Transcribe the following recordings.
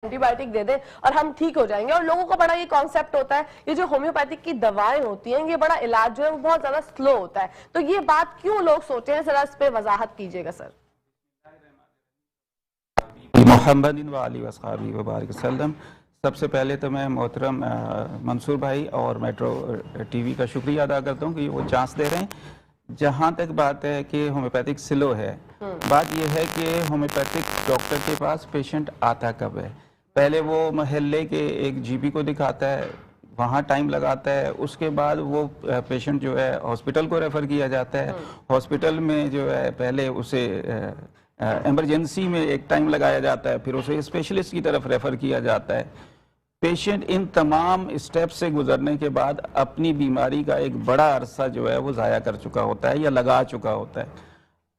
Anti biotic دے دیں اور ہم ٹھیک ہو جائیں گے. اور لوگوں کا بڑا یہ کانسیپٹ ہوتا ہے یہ جو ہومیوپیتھک کی دوائیں ہوتی ہیں یہ بڑا علاج جو ہے وہ بہت زیادہ سلو ہوتا ہے, تو یہ بات کیوں لوگ سوچتے ہیں, ذرا اس پہ وضاحت کیجیے گا سر. محمد و علی وصحابہ وبارک وسلم. سب سے پہلے تو میں محترم منصور بھائی اور میٹرو ٹی وی کا شکریہ ادا کرتا ہوں کہ وہ چانس دے رہے ہیں. جہاں تک بات ہے کہ ہومیوپیتھک سلو ہے, بات یہ ہے کہ ہومیوپیتھک ڈاکٹر کے پاس پیشنٹ آتا کب ہے. پہلے وہ محلے کے ایک جی پی کو دکھاتا ہے, وہاں ٹائم لگاتا ہے, اس کے بعد وہ پیشنٹ جو ہے ہاسپٹل کو ریفر کیا جاتا ہے. ہاسپٹل میں جو ہے پہلے اسے ایمرجنسی میں ایک ٹائم لگایا جاتا ہے, پھر اسے اسپیشلسٹ کی طرف ریفر کیا جاتا ہے. پیشنٹ ان تمام اسٹیپ سے گزرنے کے بعد اپنی بیماری کا ایک بڑا عرصہ جو ہے وہ ضائع کر چکا ہوتا ہے یا لگا چکا ہوتا ہے.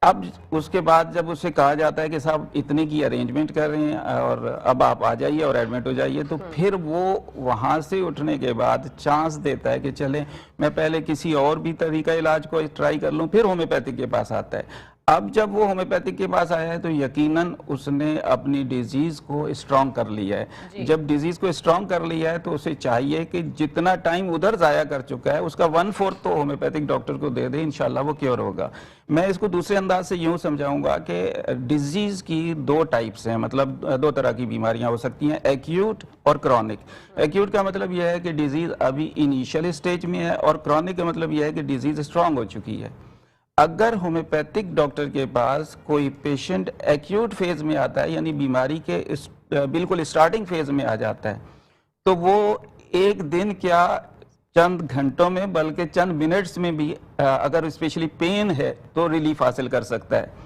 اب اس کے بعد جب اسے کہا جاتا ہے کہ صاحب اتنے کی ارینجمنٹ کر رہے ہیں اور اب آپ آ جائیے اور ایڈمٹ ہو جائیے, تو پھر وہ وہاں سے اٹھنے کے بعد چانس دیتا ہے کہ چلیں میں پہلے کسی اور بھی طریقہ علاج کو ٹرائی کر لوں, پھر ہومیوپیتھک کے پاس آتا ہے. اب جب وہ ہومیوپیتھک کے پاس آیا ہے تو یقیناً اس نے اپنی ڈیزیز کو اسٹرانگ کر لیا ہے. جب ڈیزیز کو اسٹرانگ کر لیا ہے تو اسے چاہیے کہ جتنا ٹائم ادھر ضائع کر چکا ہے اس کا 1/4 تو ہومیوپیتھک ڈاکٹر کو دے دے, انشاءاللہ وہ کیور ہوگا. میں اس کو دوسرے انداز سے یوں سمجھاؤں گا کہ ڈیزیز کی 2 ٹائپس ہیں, مطلب 2 طرح کی بیماریاں ہو سکتی ہیں, ایکیوٹ اور کرونک. ایکیوٹ کا مطلب یہ ہے کہ ڈیزیز ابھی انیشیل اسٹیج میں ہے, اور کرونک کا مطلب یہ ہے کہ ڈیزیز اسٹرانگ ہو چکی ہے. اگر ہومیوپیتھک ڈاکٹر کے پاس کوئی پیشنٹ ایکیوٹ فیز میں آتا ہے, یعنی بیماری کے بالکل اسٹارٹنگ فیز میں آ جاتا ہے, تو وہ ایک دن کیا چند گھنٹوں میں بلکہ چند منٹس میں بھی اگر اسپیشلی پین ہے تو ریلیف حاصل کر سکتا ہے.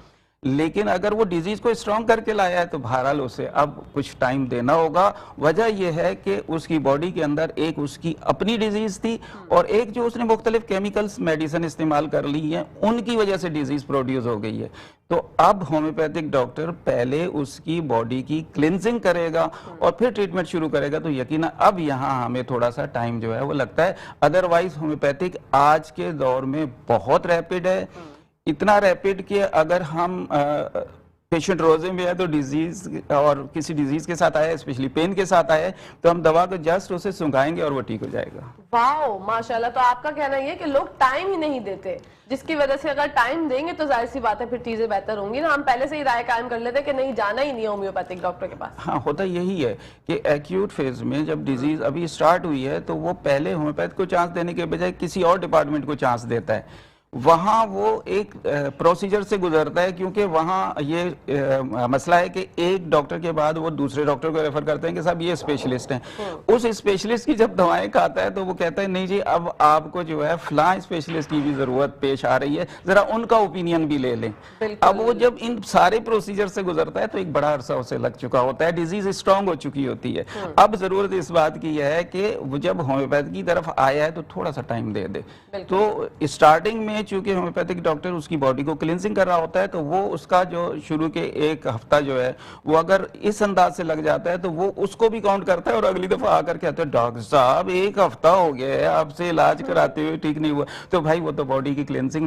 لیکن اگر وہ ڈیزیز کو اسٹرانگ کر کے لایا ہے تو بہرحال اسے اب کچھ ٹائم دینا ہوگا. وجہ یہ ہے کہ اس کی باڈی کے اندر ایک اس کی اپنی ڈیزیز تھی, اور ایک جو اس نے مختلف کیمیکلز میڈیسن استعمال کر لی ہیں ان کی وجہ سے ڈیزیز پروڈیوس ہو گئی ہے. تو اب ہومیوپیتھک ڈاکٹر پہلے اس کی باڈی کی کلینزنگ کرے گا اور پھر ٹریٹمنٹ شروع کرے گا, تو یقینا اب یہاں ہمیں تھوڑا سا ٹائم جو ہے وہ لگتا ہے. ادروائز ہومیوپیتھک آج کے دور میں بہت ریپڈ ہے, اتنا ریپڈ کہ اگر ہم پیشنٹ روزے میں ہے تو ڈیزیز اور کسی ڈیزیز کے ساتھ آیا ہے, اسپیشلی پین کے ساتھ آیا ہے, تو ہم دوا کو جسٹ اسے سنگھائیں گے اور وہ ٹھیک ہو جائے گا. واو ماشاءاللہ. تو آپ کا کہنا یہ ہے کہ لوگ ٹائم ہی نہیں دیتے, جس کی وجہ سے اگر ٹائم دیں گے تو ظاہر سی بات ہے پھر چیزیں بہتر ہوں گی نا. ہم پہلے سے ہی رائے قائم کر لیتے کہ نہیں جانا ہی نہیں ہے ہومیوپیتھک ڈاکٹر کے پاس. ہاں, ہوتا یہی ہے کہ ایکیوٹ فیز میں جب ڈیزیز ابھی اسٹارٹ ہوئی ہے تو وہ پہلے ہومیوپیتھ کو چانس دینے کے بجائے کسی اور ڈپارٹمنٹ کو چانس دیتا ہے. وہاں وہ ایک پروسیجر سے گزرتا ہے, کیونکہ وہاں یہ مسئلہ ہے کہ ایک ڈاکٹر کے بعد وہ دوسرے ڈاکٹر کو ریفر کرتے ہیں کہ صاحب یہ اسپیشلسٹ ہیں. اس اسپیشلسٹ کی جب دوائیں کھاتا ہے تو وہ کہتا ہے نہیں جی اب آپ کو جو ہے فلاں اسپیشلسٹ کی بھی ضرورت پیش آ رہی ہے, ذرا ان کا اوپینین بھی لے لیں. اب وہ جب ان سارے پروسیجر سے گزرتا ہے تو ایک بڑا عرصہ اسے لگ چکا ہوتا ہے, ڈیزیز اسٹرانگ ہو چکی ہوتی ہے. اب ضرورت اس بات کی ہے کہ وہ جب ہومیوپیتھ کی طرف آیا ہے تو تھوڑا سا ٹائم دے دے. تو اسٹارٹنگ میں چونکہ ہومیوپیتھک ڈاکٹر اس کی باڈی کو کلینزنگ کر رہا ہوتا ہے, تو وہ اس کا جو شروع کے 1 ہفتہ جو ہے وہ اگر اس انداز سے لگ جاتا ہے تو وہ اس کو بھی کاؤنٹ کرتا ہے, اور اگلی دفعہ آ کر کہتا ہے ڈاکٹر صاحب 1 ہفتہ ہو گیا ہے آپ سے علاج کراتے ہوئے ٹھیک نہیں ہوا. تو بھائی وہ تو باڈی کی کلینزنگ